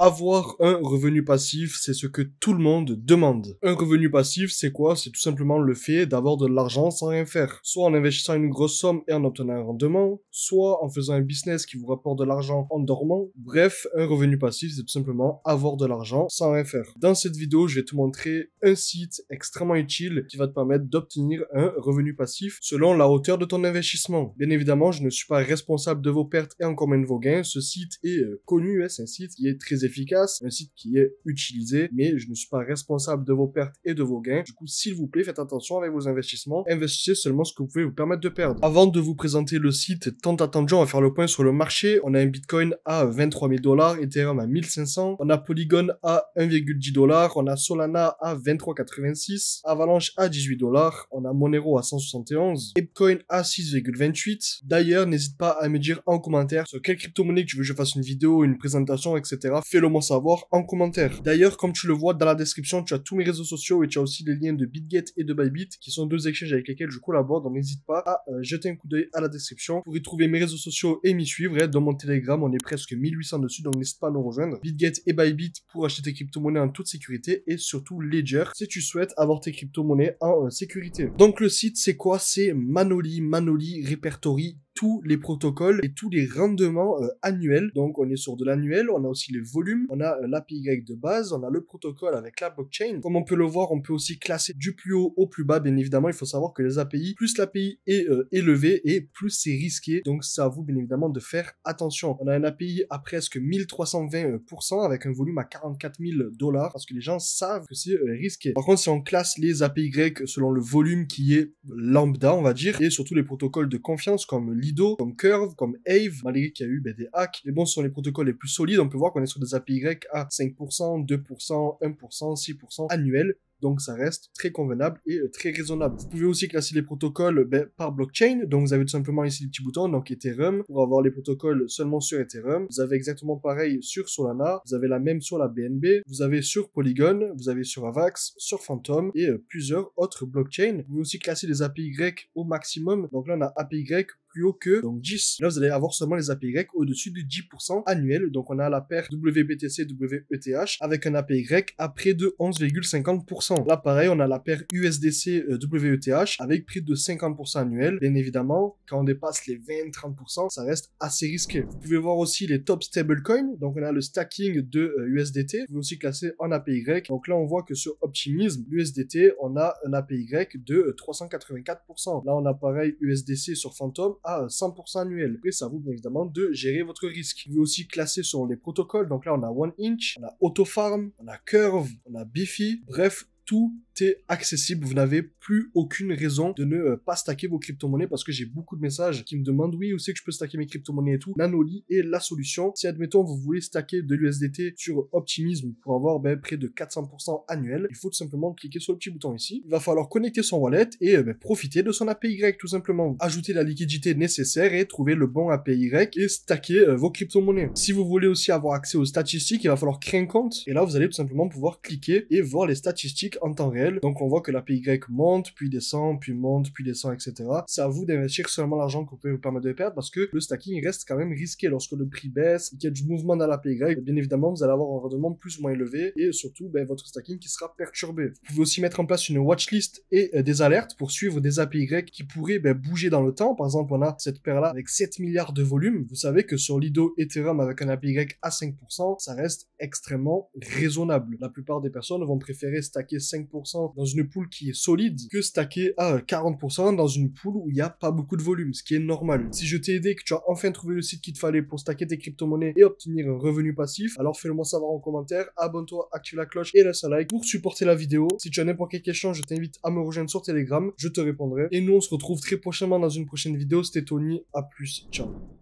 Avoir un revenu passif, c'est ce que tout le monde demande. Un revenu passif, c'est quoi? C'est tout simplement le fait d'avoir de l'argent sans rien faire. Soit en investissant une grosse somme et en obtenant un rendement, soit en faisant un business qui vous rapporte de l'argent en dormant. Bref, un revenu passif, c'est tout simplement avoir de l'argent sans rien faire. Dans cette vidéo, je vais te montrer un site extrêmement utile qui va te permettre d'obtenir un revenu passif selon la hauteur de ton investissement. Bien évidemment, je ne suis pas responsable de vos pertes et encore moins de vos gains. Ce site est connu, c'est un site qui est très efficace, un site qui est utilisé, mais je ne suis pas responsable de vos pertes et de vos gains. Du coup, s'il vous plaît, faites attention avec vos investissements. Investissez seulement ce que vous pouvez vous permettre de perdre. Avant de vous présenter le site tant attendu, on va faire le point sur le marché. On a un Bitcoin à 23 000 $, Ethereum à 1500, on a Polygon à 1,10 $, on a Solana à 23,86, Avalanche à 18 $, on a Monero à 171, Bitcoin à 6,28. D'ailleurs, n'hésite pas à me dire en commentaire sur quelle crypto-monnaie tu veux que je fasse une vidéo, une présentation, etc. Fais-le moi savoir en commentaire. D'ailleurs, comme tu le vois dans la description, tu as tous mes réseaux sociaux et tu as aussi les liens de BitGet et de Bybit qui sont deux exchanges avec lesquels je collabore, donc n'hésite pas à jeter un coup d'œil à la description pour y trouver mes réseaux sociaux et m'y suivre. Et dans mon Telegram, on est presque 1800 dessus, donc n'hésite pas à nous rejoindre. BitGet et Bybit pour acheter tes crypto-monnaies en toute sécurité et surtout Ledger si tu souhaites avoir tes crypto-monnaies en sécurité. Donc le site, c'est quoi? C'est Manoli. Manoli répertorie tous les protocoles et tous les rendements annuels. Donc on est sur de l'annuel, on a aussi les volumes, on a l'API de base, on a le protocole avec la blockchain. Comme on peut le voir, on peut aussi classer du plus haut au plus bas. Bien évidemment, il faut savoir que les API, plus l'API est élevée et plus c'est risqué. Donc c'est à vous bien évidemment de faire attention. On a un API à presque 1320% avec un volume à 44 000 $ parce que les gens savent que c'est risqué. Par contre, si on classe les API selon le volume qui est lambda, on va dire, et surtout les protocoles de confiance comme Lido, comme Curve, comme Aave, malgré qu'il y a eu des hacks. Mais bon, ce sont les protocoles les plus solides. On peut voir qu'on est sur des API à 5%, 2%, 1%, 6% annuels. Donc ça reste très convenable et très raisonnable. Vous pouvez aussi classer les protocoles par blockchain. Donc vous avez tout simplement ici le petit bouton, donc Ethereum, pour avoir les protocoles seulement sur Ethereum. Vous avez exactement pareil sur Solana, vous avez la même sur la BNB, vous avez sur Polygon, vous avez sur Avax, sur Phantom et plusieurs autres blockchains. Vous pouvez aussi classer les API au maximum. Donc là on a API plus haut que donc 10. Là vous allez avoir seulement les API au-dessus de 10% annuel. Donc on a la paire WBTC WETH avec un API à près de 11,50%. Là, pareil, on a la paire USDC WETH avec près de 50% annuel. Bien évidemment, quand on dépasse les 20-30%, ça reste assez risqué. Vous pouvez voir aussi les top stablecoins. Donc, on a le stacking de USDT. Vous pouvez aussi classer en API. Donc là, on voit que sur Optimism, l'USDT, on a un API de 384%. Là, on a pareil USDC sur Phantom à 100% annuel. Après, ça vous, bien évidemment, de gérer votre risque. Vous pouvez aussi classer sur les protocoles. Donc là, on a OneInch, on a AutoFarm, on a Curve, on a Bifi. Bref, tout est accessible. Vous n'avez plus aucune raison de ne pas stacker vos crypto-monnaies parce que j'ai beaucoup de messages qui me demandent oui, où c'est que je peux stacker mes crypto-monnaies et tout. Nanoli est la solution. Si admettons vous voulez stacker de l'USDT sur Optimism pour avoir près de 400% annuel, il faut tout simplement cliquer sur le petit bouton ici. Il va falloir connecter son wallet et profiter de son API tout simplement. Ajouter la liquidité nécessaire et trouver le bon API et stacker vos crypto-monnaies. Si vous voulez aussi avoir accès aux statistiques, il va falloir créer un compte et là vous allez tout simplement pouvoir cliquer et voir les statistiques en temps réel. Donc on voit que l'API monte, puis descend, puis monte, puis descend, etc. C'est à vous d'investir seulement l'argent que vous pouvez vous permettre de perdre parce que le stacking reste quand même risqué lorsque le prix baisse et qu'il y a du mouvement dans l'API. Bien évidemment, vous allez avoir un rendement plus ou moins élevé et surtout votre stacking qui sera perturbé. Vous pouvez aussi mettre en place une watchlist et des alertes pour suivre des API qui pourraient bouger dans le temps. Par exemple, on a cette paire-là avec 7 milliards de volume. Vous savez que sur Lido Ethereum avec un API à 5%, ça reste extrêmement raisonnable. La plupart des personnes vont préférer stacker 5% dans une pool qui est solide que stacker à 40% dans une pool où il n'y a pas beaucoup de volume, ce qui est normal. Si je t'ai aidé, que tu as enfin trouvé le site qu'il te fallait pour stacker tes crypto-monnaies et obtenir un revenu passif, alors fais-le moi savoir en commentaire, abonne-toi, active la cloche et laisse un like pour supporter la vidéo. Si tu as n'importe quelle question, je t'invite à me rejoindre sur Telegram, je te répondrai. Et nous, on se retrouve très prochainement dans une prochaine vidéo. C'était Tony, à plus, ciao.